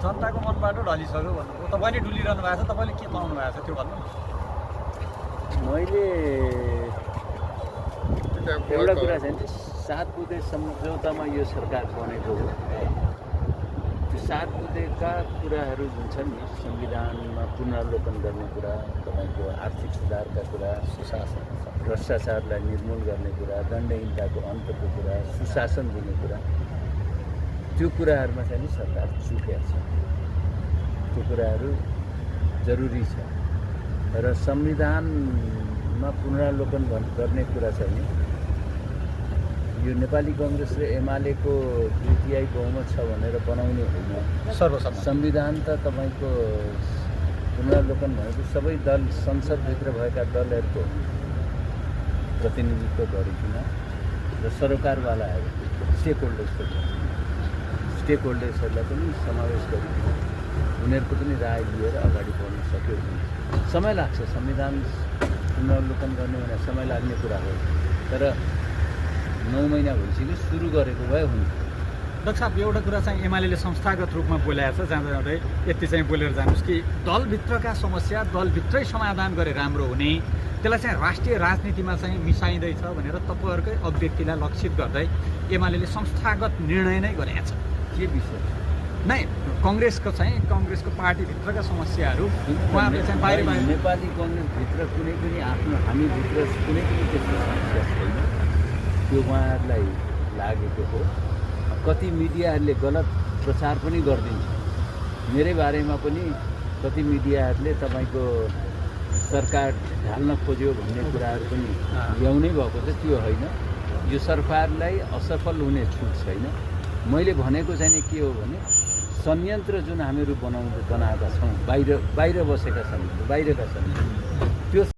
जनताको मनबाट ढलिसक्यो भन्नुभयो। तपाईँले डुलिरहनु भएको छ, तपाईँले के पाउनु भएको छ त्यो भन्नु। मैले एउटा कुरा चाहिँ 7 बुँदे सम्झौतामा यो सरकार बनेको हो। त्यो 7 बुँदेका कुराहरू जुन छन् नि, संविधानमा पुनरावलोकन गर्ने कुरा, तपाईँको आर्थिक सुधारका कुरा, सुशासन, भ्रष्टाचारलाई निर्मूल गर्ने कुरा, दण्डहीनताको अन्तको कुरा, सुशासन दिने कुरा, त्यो कुराहरूमा चाहिँ नि सरकार चुकेको छ। त्यो कुराहरू जरुरी छ र संविधानमा पुनरावलोकन गर्ने कुरा चाहिँ यो नेपाली कङ्ग्रेस र एमालेको 2/3 बहुमत छ भनेर बनाउने होइन। सर्वसम्मत संविधान त तपाईँको पुनरावलोकन भनेको सबै दल, संसदभित्र भएका दलहरूको प्रतिनिधित्व गरिकन र सरकारवालाहरू स्टेक होल्डर्सहरूलाई पनि समावेश गरिकन उनीहरूको पनि राय लिएर अगाडि बढ्न सक्यो भने समय लाग्छ। संविधान पुनरावलोकन गर्ने भने समय लाग्ने कुरा हो, तर 9 महिना भइसक्यो, सुरु गरेको भए हुन्छ। डाक्टर साहब, एउटा कुरा चाहिँ एमाले संस्थागत रूपमा बोलाएको छ, जाँदा जाँदै यति चाहिँ बोलेर जानुहोस् कि दलभित्रका समस्या दलभित्रै समाधान गरे राम्रो हुने, त्यसलाई चाहिँ राष्ट्रिय राजनीतिमा चाहिँ मिसाइँदैछ भनेर तपाईँहरूकै अभिव्यक्तिलाई लक्षित गर्दै एमाले संस्थागत निर्णय नै गरेको छ। के विषय नै कङ्ग्रेसको पार्टीभित्रका समस्याहरू उहाँहरूले चाहिँ बाहिर नेपाली कङ्ग्रेसभित्र कुनै पनि आफ्नो हामीभित्र कुनै पनि त्यस्तो समस्या छैन। त्यो उहाँहरूलाई लागेको हो। कति मिडियाहरूले गलत प्रचार पनि गरिदिन्छ। मेरै बारेमा पनि कति मिडियाहरूले तपाईँको सरकार ढाल्न खोज्यो भन्ने कुराहरू पनि ल्याउनै भएको छ। त्यो होइन, यो सरकारलाई असफल हुने छुट छैन। मैले भनेको चाहिँ के हो भने संयन्त्र जुन हामीहरू बनाएका छौँ, बाहिर बसेका छन्, बाहिरका छन्, त्यो